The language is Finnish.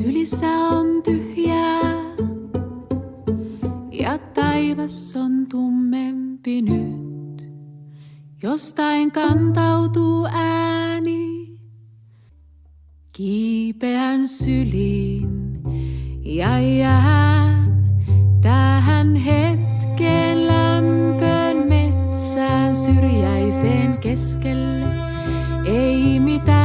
sylissä on tyhjää ja taivas on tummempi nyt. Jostain kantautuu ääni, kiipeän syliin ja jään tähän hetkeen lämpöön metsään syrjäiseen keskelle. Ei mitään